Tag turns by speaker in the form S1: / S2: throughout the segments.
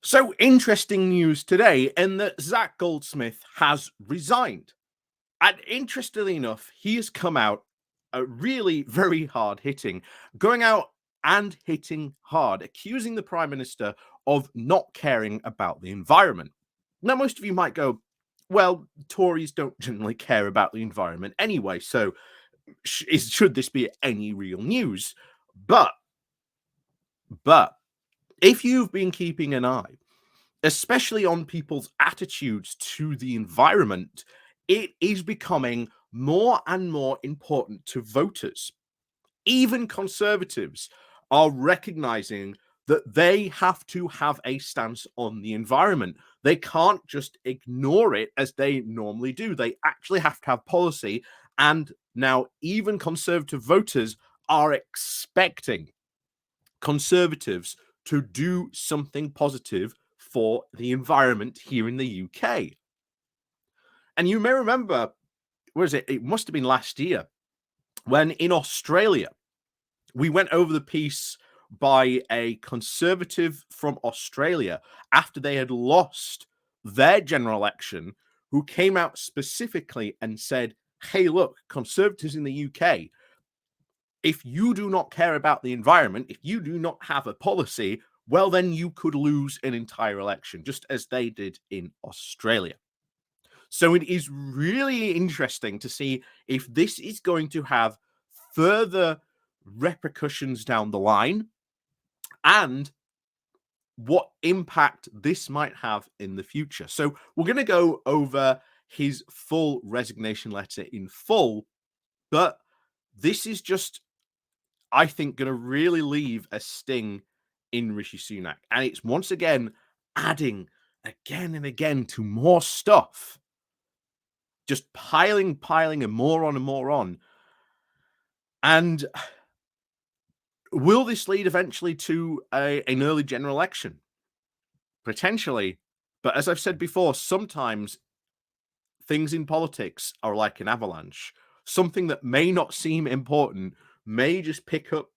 S1: So interesting news today in that Zac Goldsmith has resigned. And interestingly enough, he has come out really very hard hitting, going out and hitting hard, accusing the Prime Minister of not caring about the environment. Now, most of you might go, well, Tories don't generally care about the environment anyway, so should this be any real news? But, but if you've been keeping an eye, especially on people's attitudes to the environment, it is becoming more and more important to voters. Even conservatives are recognizing that they have to have a stance on the environment. They can't just ignore it as they normally do. They actually have to have policy. And now, even conservative voters are expecting conservatives to do something positive for the environment here in the UK. And you may remember, where is it? It must have been last year when in Australia, we went over the piece by a conservative from Australia after they had lost their general election, who came out specifically and said, hey, look, conservatives in the UK, if you do not care about the environment, if you do not have a policy, well, then you could lose an entire election, just as they did in Australia. So it is really interesting to see if this is going to have further repercussions down the line and what impact this might have in the future. So we're going to go over his full resignation letter in full, but this is just, I think, going to really leave a sting in Rishi Sunak. And it's once again adding again and again to more stuff. Just piling and more on. And will this lead eventually to an early general election? Potentially. But as I've said before, sometimes things in politics are like an avalanche. Something that may not seem important may just pick up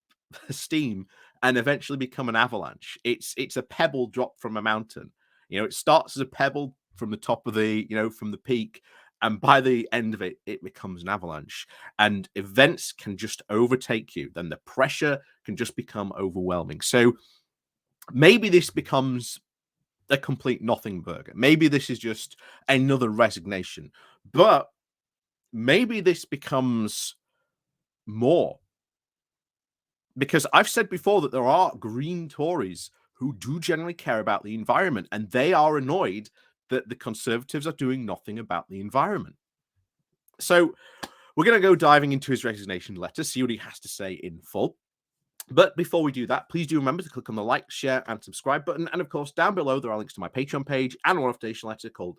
S1: steam and eventually become an avalanche. It's a pebble dropped from a mountain. You know, it starts as a pebble from the top of from the peak, and by the end of it, it becomes an avalanche. And events can just overtake you. Then the pressure can just become overwhelming. So maybe this becomes a complete nothing burger. Maybe this is just another resignation. But maybe this becomes more. Because I've said before that there are Green Tories who do generally care about the environment, and they are annoyed that the Conservatives are doing nothing about the environment. So we're going to go diving into his resignation letter, see what he has to say in full. But before we do that, please do remember to click on the like, share, and subscribe button. And of course, down below there are links to my Patreon page and one-off donation letter called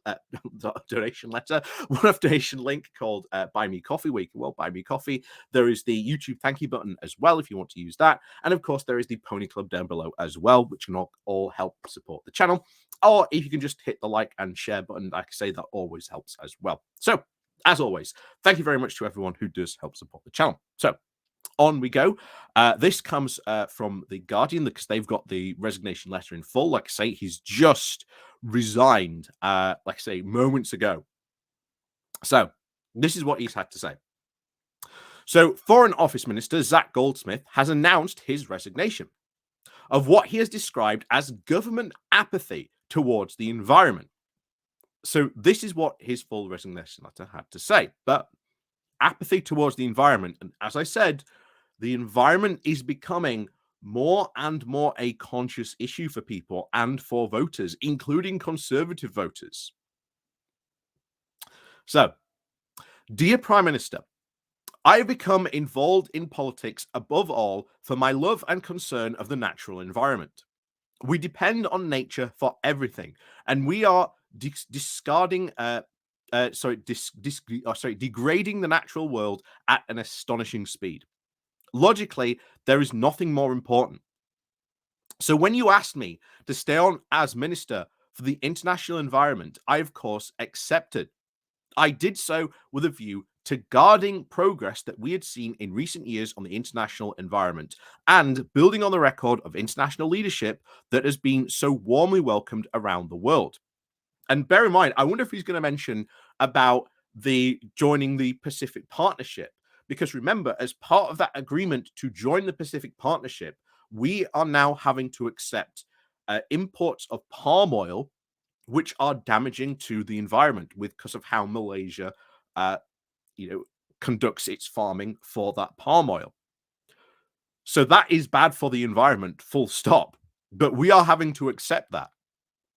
S1: one-off donation link called Buy Me Coffee, where you can buy me coffee. There is the YouTube thank you button as well if you want to use that. And of course, there is the Pony Club down below as well, which can all help support the channel. Or if you can just hit the like and share button, like I say, that always helps as well. So, as always, thank you very much to everyone who does help support the channel. So, on we go. This comes from The Guardian because they've got the resignation letter in full. Like I say, he's just resigned, like I say, moments ago. So this is what he's had to say. So Foreign Office Minister Zac Goldsmith has announced his resignation of what he has described as government apathy towards the environment. So this is what his full resignation letter had to say. But apathy towards the environment, and as I said, the environment is becoming more and more a conscious issue for people and for voters, including conservative voters. So, dear Prime Minister, I have become involved in politics above all for my love and concern of the natural environment. We depend on nature for everything, and we are degrading the natural world at an astonishing speed. Logically, there is nothing more important. So when you asked me to stay on as Minister for the International Environment, I, of course, accepted. I did so with a view to guarding progress that we had seen in recent years on the international environment and building on the record of international leadership that has been so warmly welcomed around the world. And bear in mind, I wonder if he's going to mention about the joining the Pacific Partnership, because remember, as part of that agreement to join the Pacific Partnership, we are now having to accept imports of palm oil, which are damaging to the environment because of how Malaysia, uh, conducts its farming for that palm oil. So that is bad for the environment, full stop. But we are having to accept that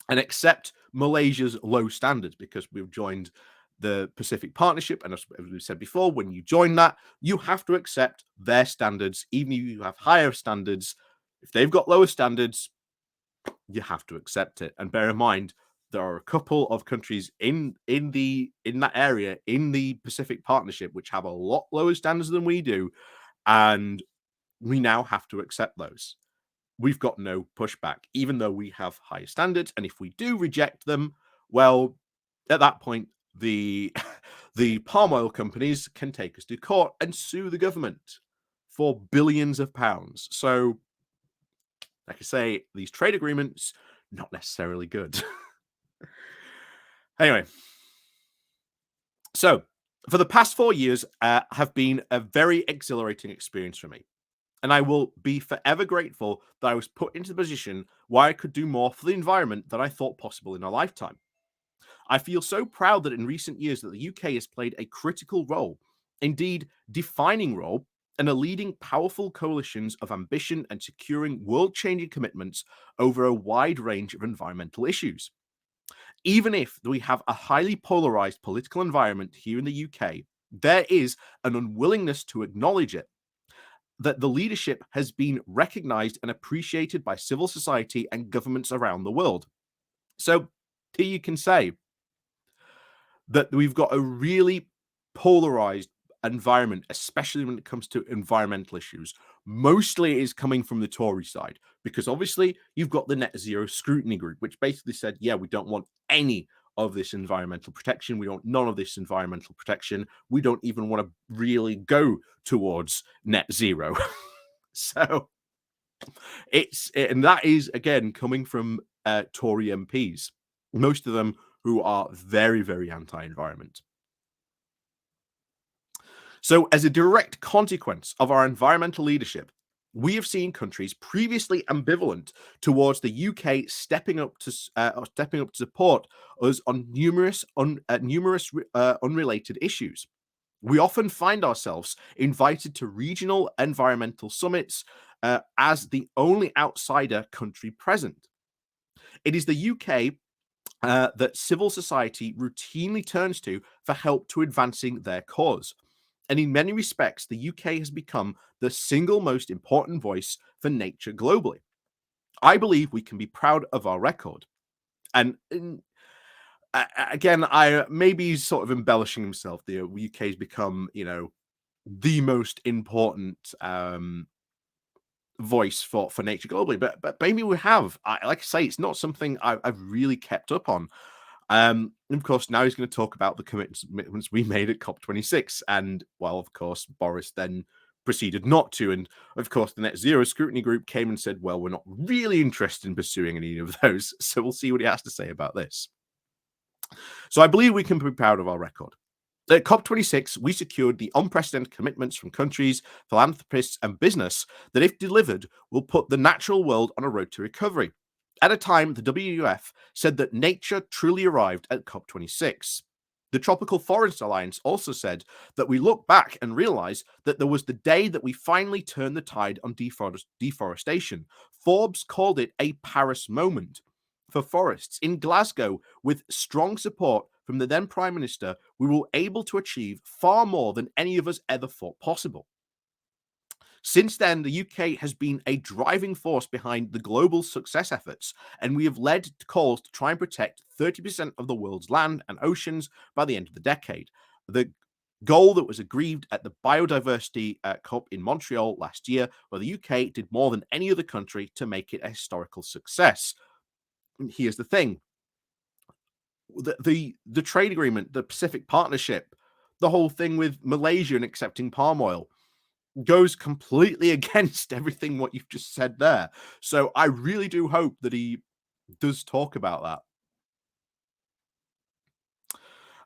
S1: and accept Malaysia's low standards because we've joined the Pacific Partnership. And as we said before, when you join that, you have to accept their standards, even if you have higher standards. If they've got lower standards, you have to accept it. And bear in mind, there are a couple of countries in that area in the Pacific Partnership which have a lot lower standards than we do, and we now have to accept those. We've got no pushback, even though we have higher standards. And if we do reject them, well, at that point, the the palm oil companies can take us to court and sue the government for billions of pounds. So, like I say, these trade agreements not necessarily good. Anyway, so for the past 4 years have been a very exhilarating experience for me. And I will be forever grateful that I was put into the position where I could do more for the environment than I thought possible in a lifetime. I feel so proud that in recent years that the UK has played a critical role, indeed defining role, in a leading powerful coalitions of ambition and securing world-changing commitments over a wide range of environmental issues. Even if we have a highly polarized political environment here in the UK, there is an unwillingness to acknowledge it, that the leadership has been recognized and appreciated by civil society and governments around the world. So here you can say that we've got a really polarized environment, especially when it comes to environmental issues. Mostly it is coming from the Tory side, because obviously you've got the net zero scrutiny group, which basically said, yeah, we don't want any of this environmental protection. We want none of this environmental protection. We don't even want to really go towards net zero. So and that is again coming from Tory MPs, most of them who are very, very anti-environment. So, as a direct consequence of our environmental leadership, we have seen countries previously ambivalent towards the UK stepping up to support us on numerous unrelated issues. We often find ourselves invited to regional environmental summits as the only outsider country present. It is the UK that civil society routinely turns to for help to advancing their cause. And in many respects, the UK has become the single most important voice for nature globally. I believe we can be proud of our record. And again, I maybe he's sort of embellishing himself. The UK has become, the most important voice for nature globally. But maybe we have. Like I say, it's not something I've really kept up on. And of course, now he's going to talk about the commitments we made at COP26. And, well, of course, Boris then proceeded not to. And, of course, the Net Zero Scrutiny Group came and said, well, we're not really interested in pursuing any of those. So we'll see what he has to say about this. So I believe we can be proud of our record. At COP26, we secured the unprecedented commitments from countries, philanthropists, and business that, if delivered, will put the natural world on a road to recovery. At a time, the WWF said that nature truly arrived at COP26. The Tropical Forest Alliance also said that we look back and realize that there was the day that we finally turned the tide on deforestation. Forbes called it a Paris moment for forests. In Glasgow, with strong support from the then Prime Minister, we were able to achieve far more than any of us ever thought possible. Since then, the UK has been a driving force behind the global success efforts, and we have led calls to try and protect 30% of the world's land and oceans by the end of the decade. The goal that was agreed at the Biodiversity COP in Montreal last year, where the UK did more than any other country to make it a historical success. And here's the thing. The trade agreement, the Pacific Partnership, the whole thing with Malaysia and accepting palm oil goes completely against everything what you've just said there. So I really do hope that he does talk about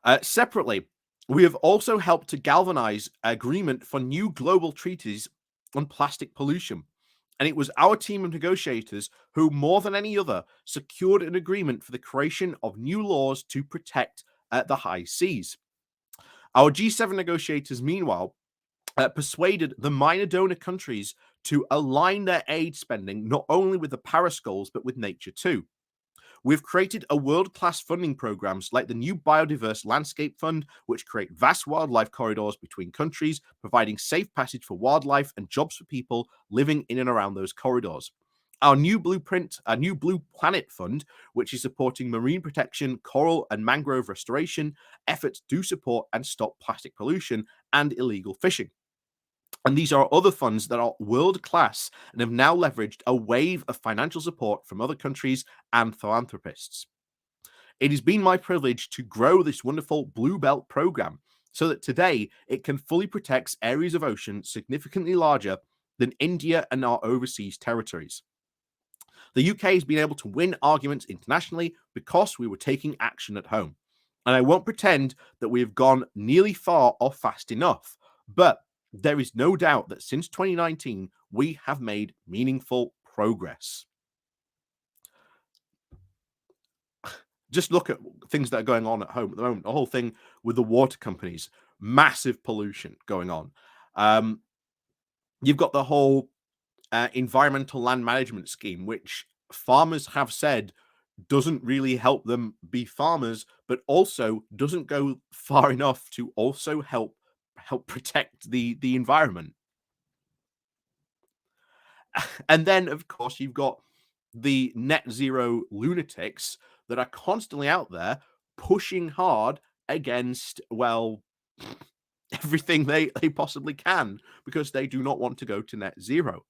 S1: that. Separately, we have also helped to galvanize agreement for new global treaties on plastic pollution. And it was our team of negotiators who, more than any other, secured an agreement for the creation of new laws to protect the high seas. Our G7 negotiators, meanwhile, persuaded the minor donor countries to align their aid spending not only with the Paris goals, but with nature too. We've created a world-class funding programs like the new Biodiverse Landscape Fund, which create vast wildlife corridors between countries, providing safe passage for wildlife and jobs for people living in and around those corridors. Our new blueprint, our new Blue Planet Fund, which is supporting marine protection, coral and mangrove restoration, efforts to support and stop plastic pollution and illegal fishing. And these are other funds that are world class and have now leveraged a wave of financial support from other countries and philanthropists. It has been my privilege to grow this wonderful Blue Belt program so that today it can fully protect areas of ocean significantly larger than India and our overseas territories. The UK has been able to win arguments internationally because we were taking action at home. And I won't pretend that we have gone nearly far or fast enough, but there is no doubt that since 2019, we have made meaningful progress. Just look at things that are going on at home at the moment. The whole thing with the water companies, massive pollution going on. You've got the whole environmental land management scheme, which farmers have said doesn't really help them be farmers, but also doesn't go far enough to also help protect the environment. And then, of course, you've got the net zero lunatics that are constantly out there pushing hard against, well, everything they possibly can because they do not want to go to net zero.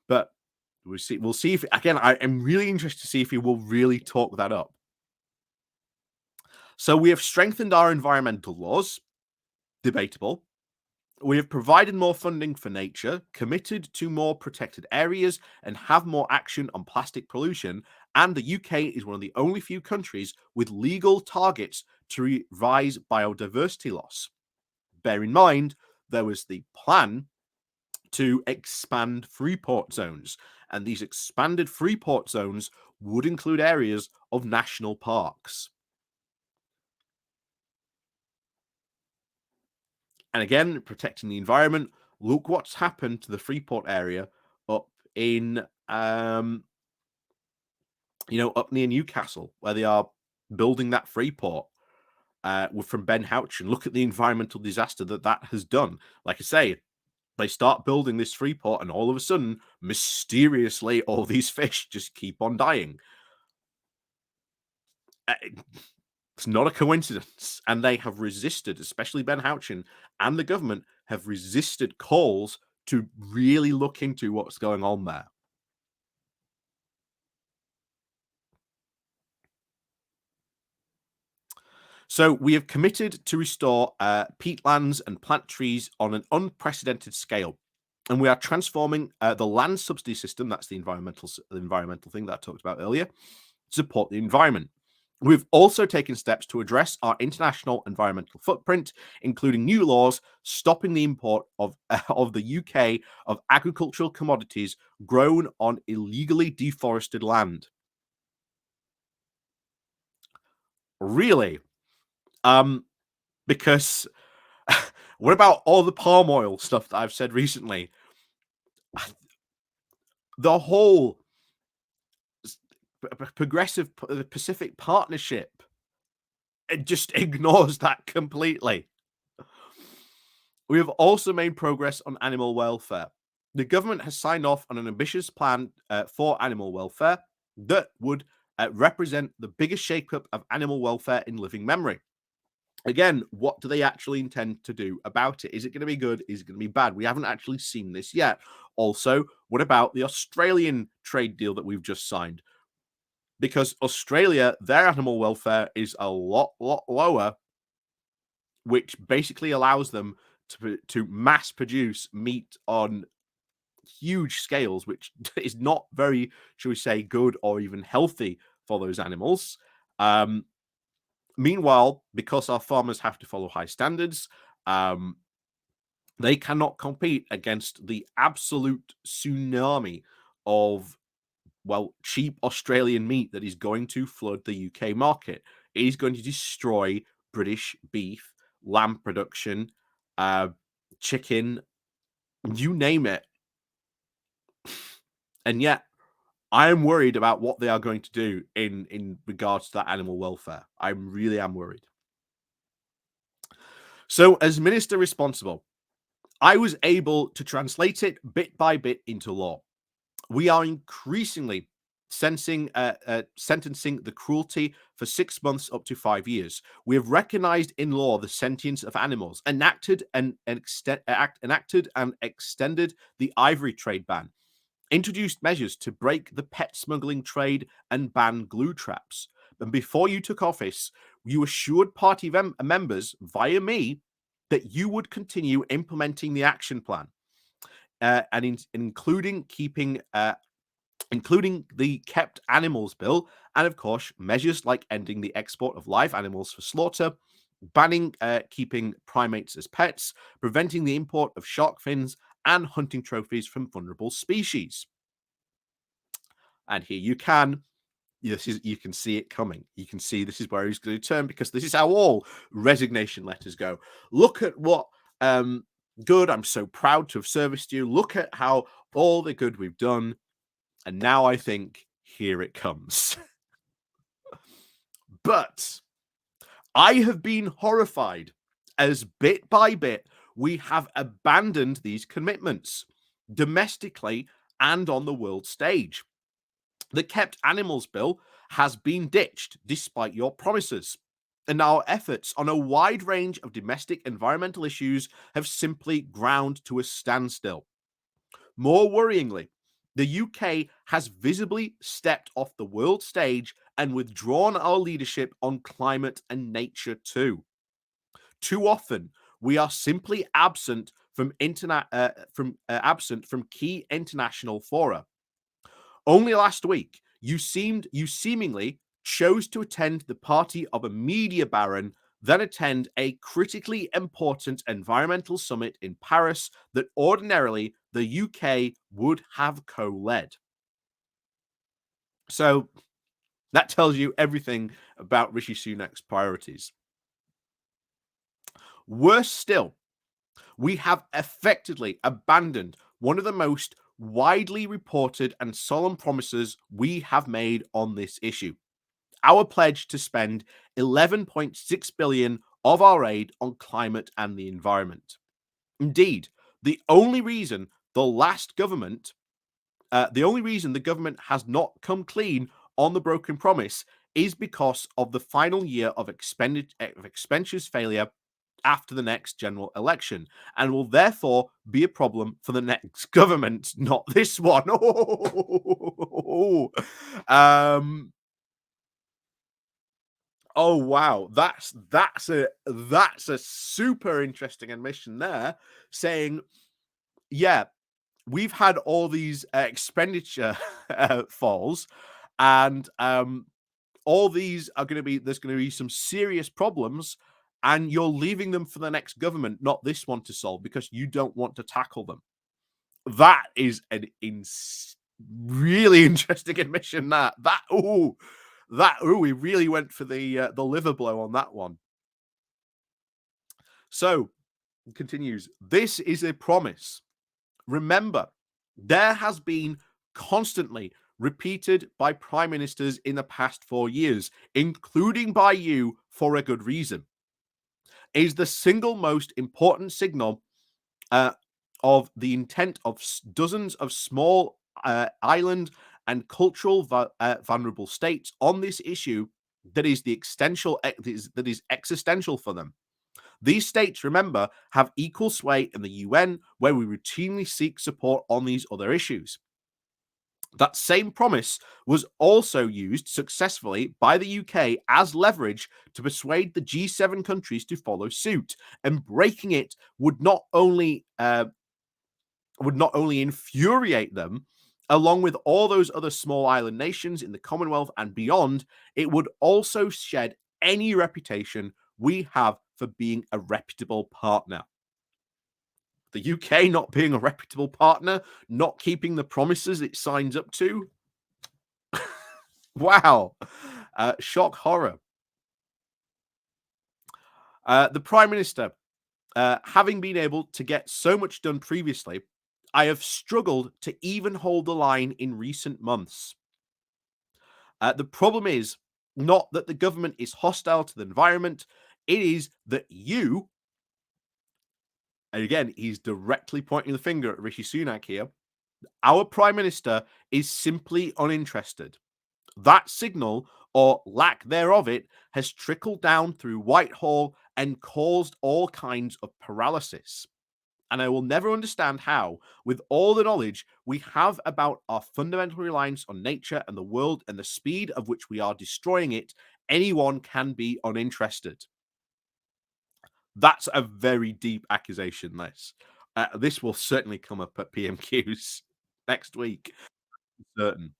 S1: But we'll see if again, I am really interested to see if he will really talk that up. So we have strengthened our environmental laws, debatable. We have provided more funding for nature, committed to more protected areas, and have more action on plastic pollution. And the UK is one of the only few countries with legal targets to revise biodiversity loss. Bear in mind, there was the plan to expand freeport zones, and these expanded freeport zones would include areas of national parks. And again, protecting the environment. Look what's happened to the Freeport area up in, up near Newcastle, where they are building that Freeport from Ben Houchen. Look at the environmental disaster that has done. Like I say, they start building this Freeport, and all of a sudden, mysteriously, all these fish just keep on dying. It's not a coincidence. And they have resisted, especially Ben Houchen and the government have resisted calls to really look into what's going on there. So we have committed to restore peatlands and plant trees on an unprecedented scale. And we are transforming the land subsidy system, that's the environmental thing that I talked about earlier, to support the environment. We've also taken steps to address our international environmental footprint, including new laws stopping the import of the UK of agricultural commodities grown on illegally deforested land. Really? Because what about all the palm oil stuff that I've said recently? The whole progressive Pacific Partnership, it just ignores that completely. We have also made progress on animal welfare. The government has signed off on an ambitious plan for animal welfare that would represent the biggest shakeup of animal welfare in living memory. Again, what do they actually intend to do about it? Is it going to be good? Is it going to be bad? We haven't actually seen this yet. Also, what about the Australian trade deal that we've just signed? Because Australia, their animal welfare is a lot lower which basically allows them to mass produce meat on huge scales, which is not very, shall we say, good or even healthy for those animals. Um, Meanwhile, because our farmers have to follow high standards, um, they cannot compete against the absolute tsunami of, well, cheap Australian meat that is going to flood the UK market. It is going to destroy British beef, lamb production, uh, chicken, you name it. And yet, I am worried about what they are going to do in regards to that animal welfare. I really am worried. So, as minister responsible, I was able to translate it bit by bit into law. We are increasingly sentencing the cruelty for 6 months up to 5 years. We have recognized in law the sentience of animals, enacted and extended the ivory trade ban, introduced measures to break the pet smuggling trade and ban glue traps. And before you took office, you assured party members via me that you would continue implementing the action plan, including the Kept Animals Bill, and of course, measures like ending the export of live animals for slaughter, banning keeping primates as pets, preventing the import of shark fins, and hunting trophies from vulnerable species. And here you can. You can see it coming. You can see this is where he's going to turn, because this is how all resignation letters go. Look at what good. I'm so proud to have serviced you. Look at how all the good we've done. And now I think here it comes. But I have been horrified as bit by bit we have abandoned these commitments domestically and on the world stage. The Kept Animals Bill has been ditched despite your promises, and our efforts on a wide range of domestic environmental issues have simply ground to a standstill. More worryingly, the UK has visibly stepped off the world stage and withdrawn our leadership on climate and nature too. Too often, we are simply absent from key international fora. Only last week, you seemingly chose to attend the party of a media baron, then attend a critically important environmental summit in Paris that ordinarily the UK would have co-led. So that tells you everything about Rishi Sunak's priorities. Worse still, we have effectively abandoned one of the most widely reported and solemn promises we have made on this issue: our pledge to spend 11.6 billion of our aid on climate and the environment. Indeed, the only reason the government has not come clean on the broken promise is because of the final year of expenditures failure after the next general election, and will therefore be a problem for the next government, not this one. Oh wow, that's a super interesting admission there, saying, yeah, we've had all these expenditure falls, and all these are going to be there's going to be some serious problems, and you're leaving them for the next government, not this one, to solve because you don't want to tackle them. That is an really interesting admission. We really went for the liver blow on that one. So, continues. This is a promise. Remember, there has been constantly repeated by prime ministers in the past 4 years, including by you for a good reason. It is the single most important signal of the intent of dozens of small island and cultural vulnerable states on this issue that is existential for them. These states, remember, have equal sway in the UN, where we routinely seek support on these other issues. That same promise was also used successfully by the UK as leverage to persuade the G7 countries to follow suit, and breaking it would not only infuriate them, along with all those other small island nations in the Commonwealth and beyond, it would also shed any reputation we have for being a reputable partner. The UK not being a reputable partner, not keeping the promises it signs up to. Wow. Shock horror. The Prime Minister, having been able to get so much done previously, I have struggled to even hold the line in recent months. The problem is not that the government is hostile to the environment, it is that you, and again, he's directly pointing the finger at Rishi Sunak here, our Prime Minister is simply uninterested. That signal, or lack thereof it, has trickled down through Whitehall and caused all kinds of paralysis. And I will never understand how, with all the knowledge we have about our fundamental reliance on nature and the world and the speed of which we are destroying it, anyone can be uninterested. That's a very deep accusation, this. This will certainly come up at PMQs next week, certain.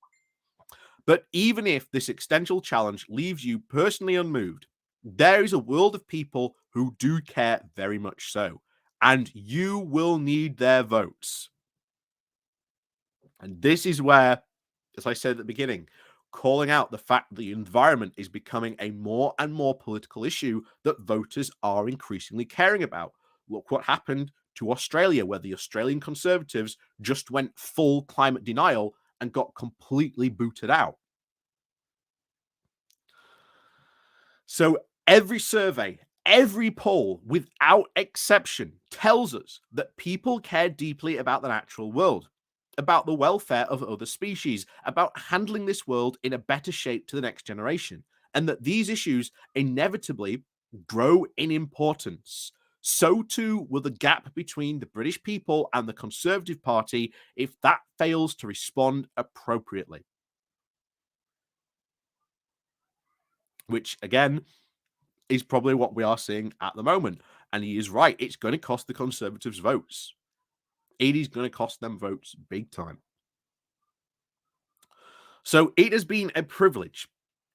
S1: But even if this existential challenge leaves you personally unmoved, there is a world of people who do care very much so, and you will need their votes. And this is where, as I said at the beginning, calling out the fact that the environment is becoming a more and more political issue that voters are increasingly caring about. Look what happened to Australia, where the Australian Conservatives just went full climate denial and got completely booted out. So every survey, every poll, without exception, tells us that people care deeply about the natural world, about the welfare of other species, about handling this world in a better shape to the next generation, and that these issues inevitably grow in importance. So too will the gap between the British people and the Conservative Party if that fails to respond appropriately. Which, again, is probably what we are seeing at the moment. And he is right. It's going to cost the Conservatives votes. It is going to cost them votes big time. So it has been a privilege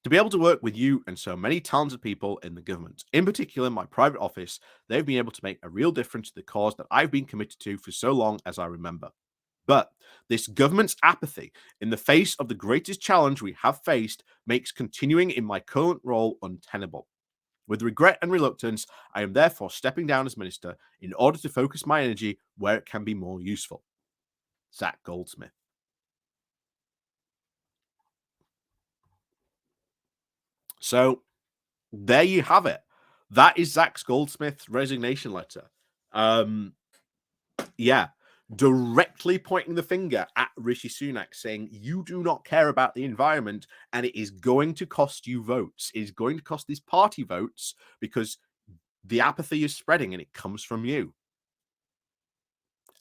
S1: to be able to work with you and so many talented people in the government. In particular, my private office, they've been able to make a real difference to the cause that I've been committed to for so long as I remember. But this government's apathy in the face of the greatest challenge we have faced makes continuing in my current role untenable. With regret and reluctance, I am therefore stepping down as minister in order to focus my energy where it can be more useful. Zac Goldsmith. So there you have it. That is Zac Goldsmith's resignation letter. Um, yeah, directly pointing the finger at Rishi Sunak, saying you do not care about the environment and it is going to cost you votes. It is going to cost this party votes because the apathy is spreading and it comes from you.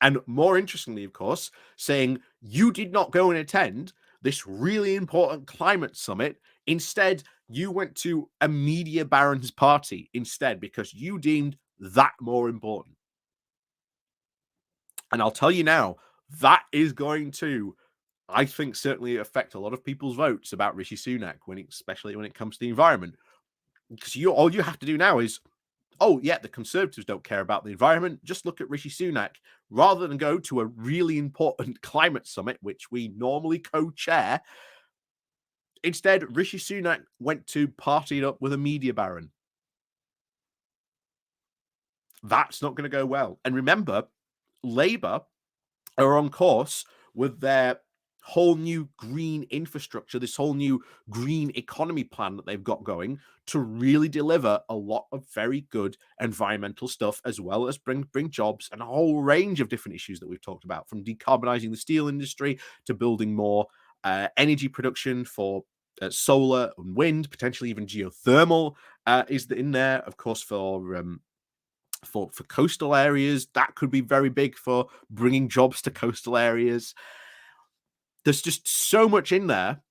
S1: And more interestingly, of course, saying you did not go and attend this really important climate summit. Instead, you went to a media baron's party instead because you deemed that more important. And I'll tell you now, that is going to, I think, certainly affect a lot of people's votes about Rishi Sunak, especially when it comes to the environment. Because all you have to do now is, oh, yeah, the Conservatives don't care about the environment. Just look at Rishi Sunak. Rather than go to a really important climate summit, which we normally co-chair, instead, Rishi Sunak went to party up with a media baron. That's not going to go well. And remember, Labour are on course with their whole new green infrastructure, this whole new green economy plan that they've got going to really deliver a lot of very good environmental stuff, as well as bring jobs and a whole range of different issues that we've talked about, from decarbonizing the steel industry to building more energy production for solar and wind, potentially even geothermal is in there, of course, for coastal areas. That could be very big for bringing jobs to coastal areas. there's just so much in there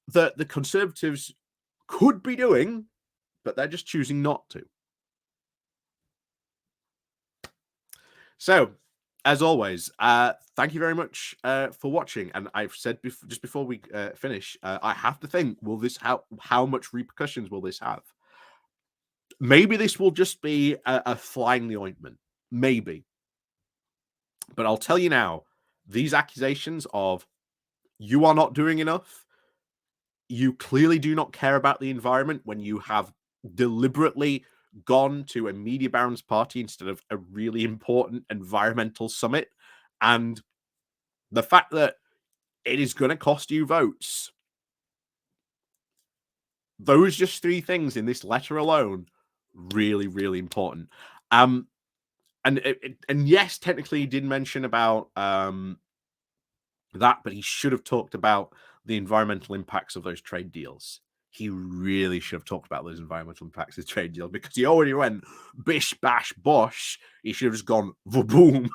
S1: that the Conservatives could be doing, but they're just choosing not to. So, as always, thank you very much for watching. And I've said just before we finish, I have to think: will this how much repercussions will this have? Maybe this will just be a fly in the ointment. Maybe, but I'll tell you now: these accusations of you are not doing enough, you clearly do not care about the environment when you have deliberately gone to a media baron's party instead of a really important environmental summit, and the fact that it is going to cost you votes. Those just three things in this letter alone, really, really important. And yes, technically he did mention about that, but he should have talked about the environmental impacts of those trade deals. He really should have talked about those environmental impacts of trade deals, because he already went bish bash bosh. He should have just gone boom,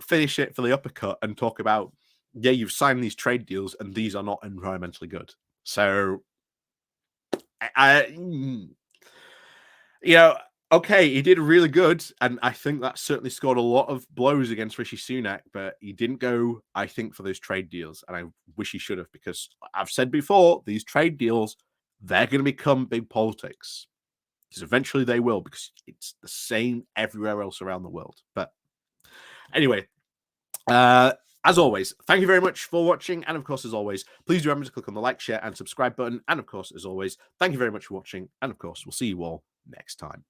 S1: finish it for the uppercut and talk about, yeah, you've signed these trade deals and these are not environmentally good. So, okay, he did really good, and I think that certainly scored a lot of blows against Rishi Sunak, but he didn't go, I think, for those trade deals, and I wish he should have, because I've said before, these trade deals, they're going to become big politics, because eventually they will, because it's the same everywhere else around the world. But anyway, as always, thank you very much for watching, and of course, as always, please remember to click on the like, share, and subscribe button, and of course, as always, thank you very much for watching, and of course, we'll see you all next time.